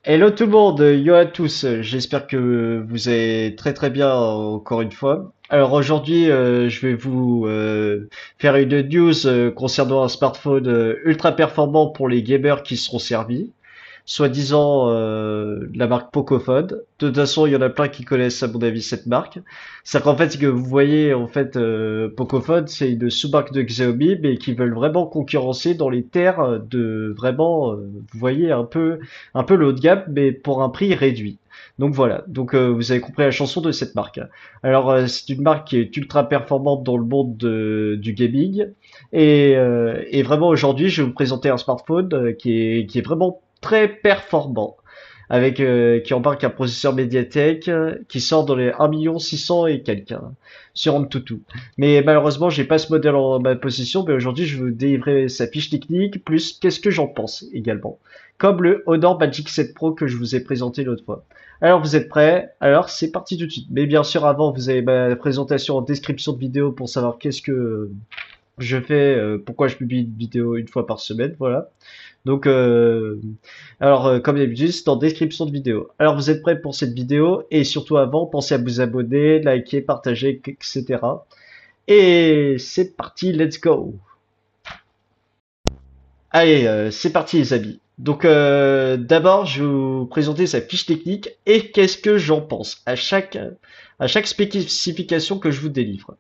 Hello tout le monde, yo à tous, j'espère que vous allez très très bien encore une fois. Alors aujourd'hui je vais vous faire une news concernant un smartphone ultra performant pour les gamers qui seront servis, soi-disant de la marque Pocophone. De toute façon il y en a plein qui connaissent à mon avis cette marque. C'est qu'en fait ce que vous voyez en fait Pocophone c'est une sous-marque de Xiaomi mais qui veulent vraiment concurrencer dans les terres de vraiment vous voyez un peu le haut de gamme, mais pour un prix réduit. Donc voilà, donc vous avez compris la chanson de cette marque. Alors c'est une marque qui est ultra performante dans le monde du gaming, et vraiment aujourd'hui je vais vous présenter un smartphone qui est vraiment très performant, avec qui embarque un processeur Mediatek qui sort dans les 1 600 000 et quelques sur AnTuTu. Mais malheureusement, j'ai pas ce modèle en ma possession, mais aujourd'hui, je vais vous délivrer sa fiche technique, plus qu'est-ce que j'en pense également. Comme le Honor Magic 7 Pro que je vous ai présenté l'autre fois. Alors, vous êtes prêts? Alors, c'est parti tout de suite. Mais bien sûr, avant, vous avez ma présentation en description de vidéo pour savoir qu'est-ce que je fais, pourquoi je publie une vidéo une fois par semaine, voilà. Donc, comme d'habitude, c'est en description de vidéo. Alors, vous êtes prêts pour cette vidéo? Et surtout avant, pensez à vous abonner, liker, partager, etc. Et c'est parti, let's go! Allez, c'est parti les amis. Donc, d'abord, je vais vous présenter sa fiche technique et qu'est-ce que j'en pense à chaque spécification que je vous délivre.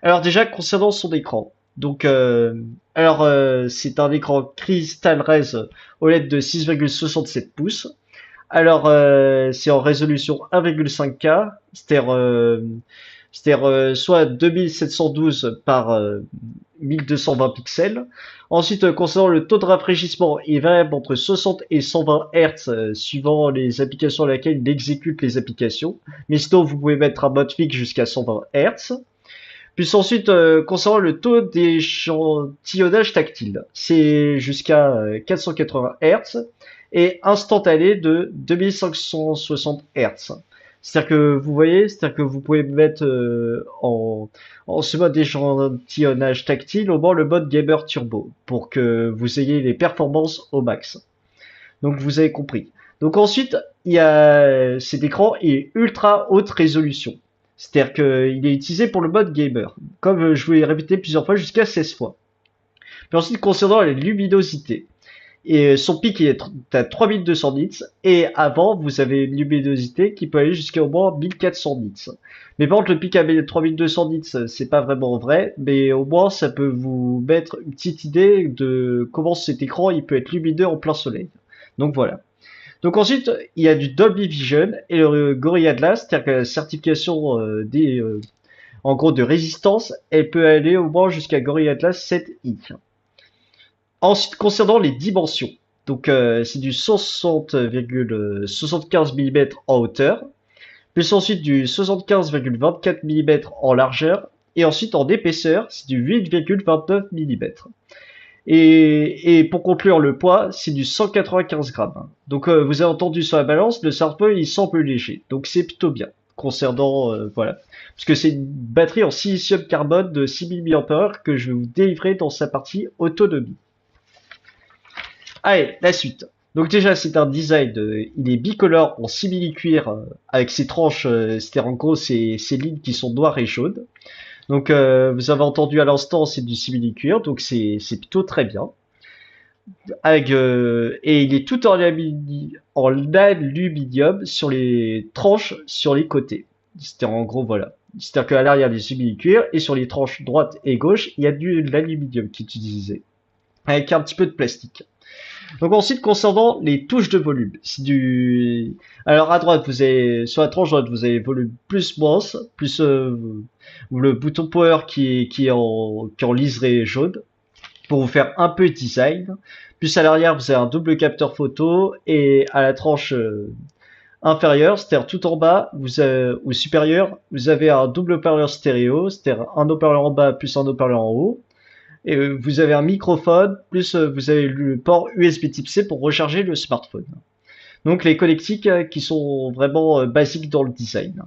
Alors déjà, concernant son écran. Donc, c'est un écran Crystal Res OLED de 6,67 pouces. Alors, c'est en résolution 1,5K, c'est-à-dire soit 2712 par 1220 pixels. Ensuite, concernant le taux de rafraîchissement, il varie entre 60 et 120 Hz suivant les applications à laquelle il exécute les applications. Mais sinon, vous pouvez mettre un mode fixe jusqu'à 120 Hz. Puis ensuite, concernant le taux d'échantillonnage tactile, c'est jusqu'à 480 Hz et instantané de 2560 Hz. C'est-à-dire que vous voyez, c'est-à-dire que vous pouvez mettre en ce mode d'échantillonnage tactile au moins le mode gamer turbo pour que vous ayez les performances au max. Donc vous avez compris. Donc ensuite, il y a cet écran est ultra haute résolution. C'est-à-dire qu'il est utilisé pour le mode gamer, comme je vous l'ai répété plusieurs fois, jusqu'à 16 fois. Puis ensuite, concernant la luminosité, et son pic est à 3200 nits, et avant, vous avez une luminosité qui peut aller jusqu'à au moins 1400 nits. Mais par contre, le pic à 3200 nits, c'est pas vraiment vrai, mais au moins, ça peut vous mettre une petite idée de comment cet écran, il peut être lumineux en plein soleil. Donc voilà. Donc ensuite, il y a du Dolby Vision et le Gorilla Glass, c'est-à-dire que la certification en gros de résistance, elle peut aller au moins jusqu'à Gorilla Glass 7i. Ensuite, concernant les dimensions, donc c'est du 60,75 mm en hauteur, plus ensuite du 75,24 mm en largeur, et ensuite en épaisseur, c'est du 8,29 mm. Et pour conclure le poids, c'est du 195 grammes. Donc vous avez entendu sur la balance, le smartphone il semble léger. Donc c'est plutôt bien concernant voilà. Parce que c'est une batterie en silicium carbone de 6000 mAh que je vais vous délivrer dans sa partie autonomie. Allez, la suite. Donc déjà c'est un design, il est bicolore en simili-cuir avec ses tranches, c'est-à-dire en gros ces lignes qui sont noires et jaunes. Donc vous avez entendu à l'instant c'est du simili-cuir, donc c'est plutôt très bien. Et il est tout en aluminium sur les tranches sur les côtés. C'est-à-dire en gros voilà. C'est-à-dire qu'à l'arrière il y a des simili-cuir et sur les tranches droite et gauche il y a de l'aluminium qui est utilisé avec un petit peu de plastique. Donc ensuite concernant les touches de volume, c'est du alors à droite vous avez sur la tranche droite vous avez volume plus moins plus le bouton power qui est en liseré jaune pour vous faire un peu de design. Plus à l'arrière, vous avez un double capteur photo et à la tranche inférieure, c'est-à-dire tout en bas, ou supérieure, vous avez un double haut-parleur stéréo, c'est-à-dire un haut-parleur en bas plus un haut-parleur en haut. Et vous avez un microphone, plus vous avez le port USB Type C pour recharger le smartphone. Donc les connectiques qui sont vraiment basiques dans le design.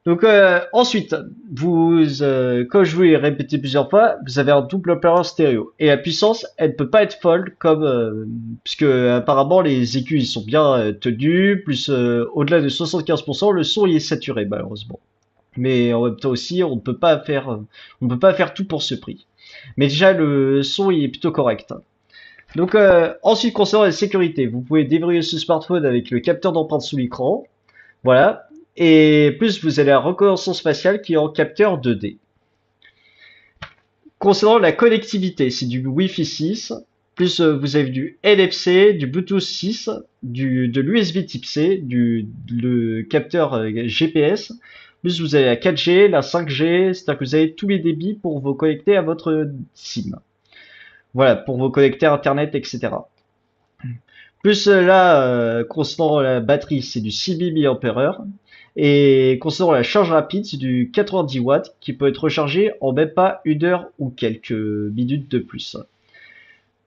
Donc ensuite, comme je vous l'ai répété plusieurs fois, vous avez un double haut-parleur stéréo. Et la puissance, elle ne peut pas être folle comme puisque apparemment les écus ils sont bien tenus, plus au-delà de 75%, le son il est saturé malheureusement. Mais en même temps aussi, on ne peut pas faire tout pour ce prix. Mais déjà le son il est plutôt correct. Donc ensuite concernant la sécurité, vous pouvez déverrouiller ce smartphone avec le capteur d'empreinte sous l'écran. Voilà. Et plus vous avez la reconnaissance faciale qui est en capteur 2D. Concernant la connectivité, c'est du Wi-Fi 6, plus vous avez du NFC, du Bluetooth 6, de l'USB type C, le capteur GPS, plus vous avez la 4G, la 5G, c'est-à-dire que vous avez tous les débits pour vous connecter à votre SIM. Voilà, pour vous connecter à Internet, etc. Plus là, concernant la batterie, c'est du 6000 mAh. Et concernant la charge rapide, c'est du 90 watts qui peut être rechargé en même pas une heure ou quelques minutes de plus.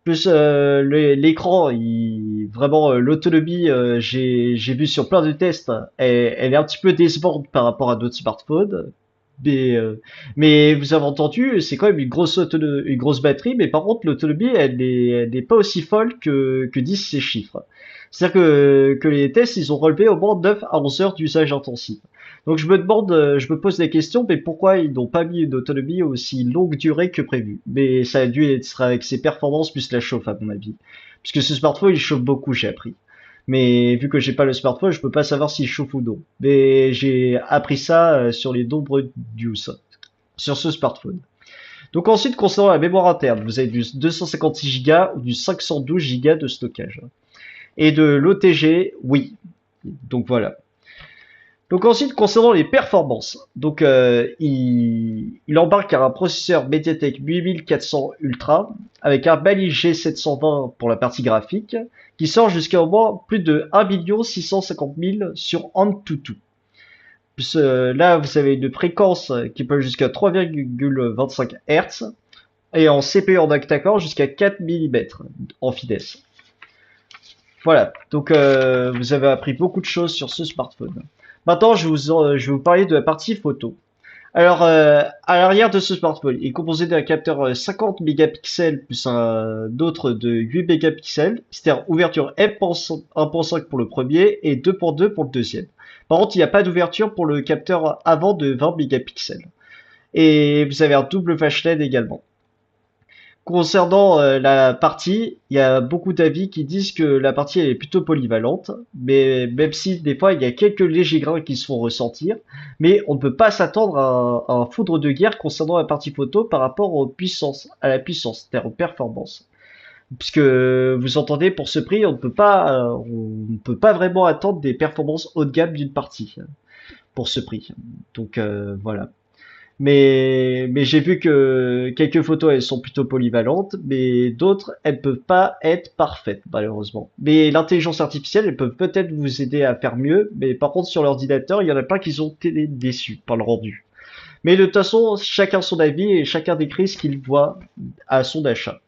Plus l'écran, vraiment l'autonomie, j'ai vu sur plein de tests, elle est un petit peu décevante par rapport à d'autres smartphones. Mais, euh, mais vous avez entendu, c'est quand même une grosse batterie, mais par contre l'autonomie, elle n'est pas aussi folle que disent ces chiffres. C'est-à-dire que les tests, ils ont relevé au moins 9 à 11 heures d'usage intensif. Donc je me pose des questions, mais pourquoi ils n'ont pas mis une autonomie aussi longue durée que prévu? Mais ça a dû être avec ses performances plus la chauffe à mon avis. Puisque ce smartphone, il chauffe beaucoup, j'ai appris. Mais vu que j'ai pas le smartphone, je peux pas savoir s'il chauffe ou non. Mais j'ai appris ça sur les nombreux news sur ce smartphone. Donc ensuite, concernant la mémoire interne, vous avez du 256 Go ou du 512 Go de stockage. Et de l'OTG, oui. Donc voilà. Donc ensuite, concernant les performances, donc il embarque un processeur MediaTek 8400 Ultra avec un Mali G720 pour la partie graphique qui sort jusqu'à au moins plus de 1 650 000 sur Antutu. Plus, là, vous avez une fréquence qui peut jusqu'à 3,25 Hz et en CPU en octa-core jusqu'à 4 mm en finesse. Voilà, donc vous avez appris beaucoup de choses sur ce smartphone. Maintenant, je vais vous parler de la partie photo. Alors, à l'arrière de ce smartphone, il est composé d'un capteur 50 mégapixels plus un autre de 8 mégapixels, c'est-à-dire ouverture f1.5 pour le premier et 2.2 pour le deuxième. Par contre, il n'y a pas d'ouverture pour le capteur avant de 20 mégapixels. Et vous avez un double flash LED également. Concernant la partie, il y a beaucoup d'avis qui disent que la partie elle est plutôt polyvalente, mais même si des fois il y a quelques légers grains qui se font ressentir, mais on ne peut pas s'attendre à un foudre de guerre concernant la partie photo par rapport à la puissance, c'est-à-dire aux performances. Puisque vous entendez, pour ce prix, on ne peut pas vraiment attendre des performances haut de gamme d'une partie pour ce prix. Donc voilà. Mais j'ai vu que quelques photos, elles sont plutôt polyvalentes, mais d'autres, elles peuvent pas être parfaites, malheureusement. Mais l'intelligence artificielle, elle peut peut-être vous aider à faire mieux, mais par contre, sur l'ordinateur, il y en a plein qui ont été déçus par le rendu. Mais de toute façon, chacun son avis et chacun décrit ce qu'il voit à son achat.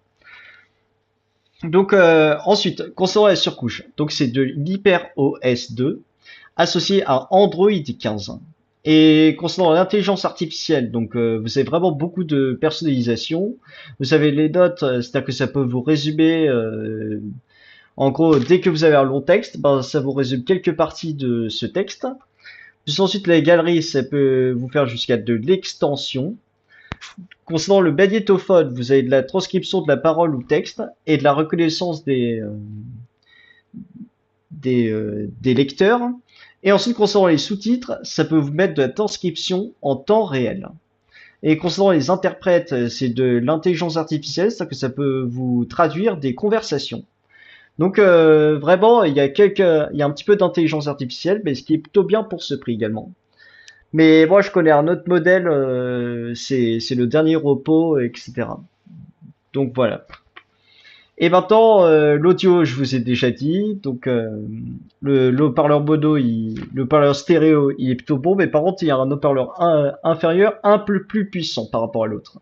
Donc ensuite, concernant la surcouche, donc c'est de l'HyperOS 2 associé à Android 15. Et concernant l'intelligence artificielle, donc vous avez vraiment beaucoup de personnalisation. Vous avez les notes, c'est-à-dire que ça peut vous résumer. En gros, dès que vous avez un long texte, ben, ça vous résume quelques parties de ce texte. Puis ensuite, la galerie, ça peut vous faire jusqu'à de l'extension. Concernant le magnétophone, vous avez de la transcription de la parole ou texte et de la reconnaissance des lecteurs. Et ensuite, concernant les sous-titres, ça peut vous mettre de la transcription en temps réel. Et concernant les interprètes, c'est de l'intelligence artificielle, c'est-à-dire que ça peut vous traduire des conversations. Donc vraiment, il y a un petit peu d'intelligence artificielle, mais ce qui est plutôt bien pour ce prix également. Mais moi, je connais un autre modèle, c'est le dernier repos, etc. Donc voilà. Et maintenant, l'audio, je vous ai déjà dit. Donc, le haut-parleur mono, le haut-parleur stéréo, il est plutôt bon. Mais par contre, il y a un haut-parleur inférieur un peu plus puissant par rapport à l'autre.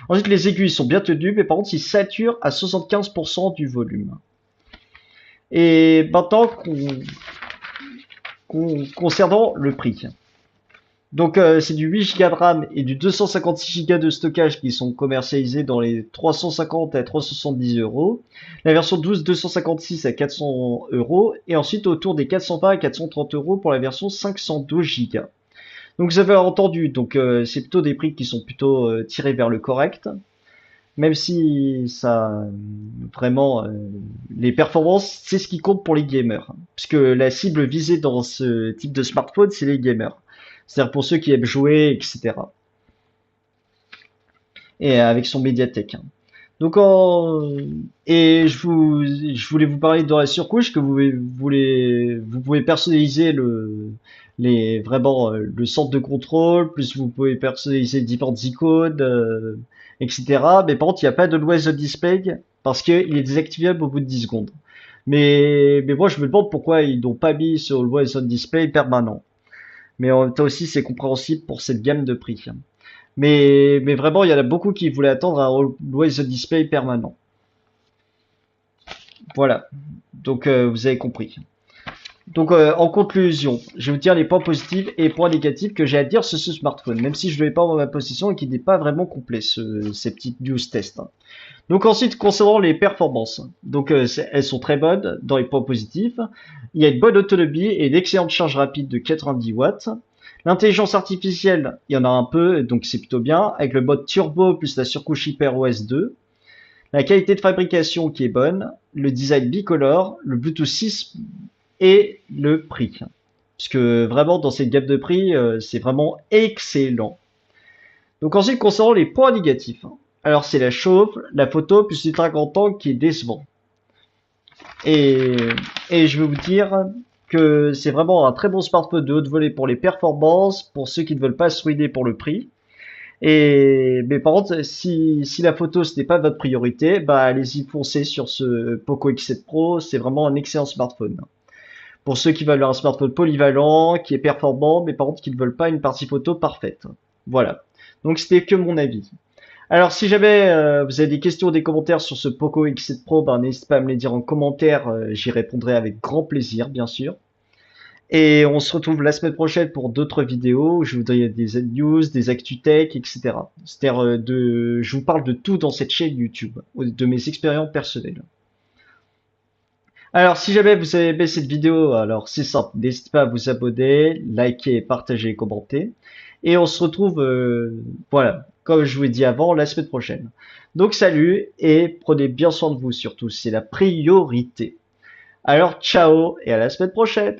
Ensuite, les aiguilles sont bien tenues. Mais par contre, ils saturent à 75% du volume. Et maintenant, concernant le prix. Donc c'est du 8 Go de RAM et du 256 Go de stockage qui sont commercialisés dans les 350 à 370 euros. La version 12 256 à 400 euros et ensuite autour des 420 à 430 euros pour la version 512 Go. Donc vous avez entendu, donc c'est plutôt des prix qui sont plutôt tirés vers le correct, même si ça vraiment les performances c'est ce qui compte pour les gamers, puisque la cible visée dans ce type de smartphone c'est les gamers, c'est-à-dire pour ceux qui aiment jouer etc. Et avec son médiathèque. Donc et je voulais vous parler dans la surcouche que vous pouvez personnaliser les vraiment le centre de contrôle, plus vous pouvez personnaliser différentes icônes, etc. Mais par contre, il n'y a pas de Always on Display parce qu'il est désactivable au bout de 10 secondes. Mais moi, je me demande pourquoi ils n'ont pas mis sur Always on Display permanent. Mais en même temps aussi, c'est compréhensible pour cette gamme de prix. Mais vraiment, il y en a beaucoup qui voulaient attendre un Always on Display permanent. Voilà. Donc, vous avez compris. Donc, en conclusion, je vais vous dire les points positifs et les points négatifs que j'ai à dire sur ce smartphone, même si je ne l'ai pas en ma possession et qu'il n'est pas vraiment complet, ces petites news tests. Donc ensuite, concernant les performances, donc elles sont très bonnes dans les points positifs. Il y a une bonne autonomie et une excellente charge rapide de 90 watts. L'intelligence artificielle, il y en a un peu, donc c'est plutôt bien, avec le mode turbo plus la surcouche HyperOS 2. La qualité de fabrication qui est bonne, le design bicolore, le Bluetooth 6 et le prix. Parce que vraiment, dans cette gamme de prix, c'est vraiment excellent. Donc ensuite, concernant les points négatifs. Alors c'est la chauffe, la photo, plus le track en temps qui est décevant. Et, et je vais vous dire que c'est vraiment un très bon smartphone de haute volée pour les performances, pour ceux qui ne veulent pas se ruiner pour le prix. Mais par contre, si la photo ce n'est pas votre priorité, bah allez-y foncez sur ce Poco X7 Pro, c'est vraiment un excellent smartphone. Pour ceux qui veulent un smartphone polyvalent, qui est performant, mais par contre qui ne veulent pas une partie photo parfaite. Voilà. Donc c'était que mon avis. Alors si jamais vous avez des questions ou des commentaires sur ce Poco X7 Pro, ben, n'hésitez pas à me les dire en commentaire, j'y répondrai avec grand plaisir bien sûr. Et on se retrouve la semaine prochaine pour d'autres vidéos où je vous donne des news, des actu tech, etc. C'est-à-dire je vous parle de tout dans cette chaîne YouTube, de mes expériences personnelles. Alors si jamais vous avez aimé cette vidéo, alors c'est simple, n'hésitez pas à vous abonner, liker, partager, commenter. Et on se retrouve, voilà, comme je vous l'ai dit avant, la semaine prochaine. Donc salut et prenez bien soin de vous surtout, c'est la priorité. Alors ciao et à la semaine prochaine.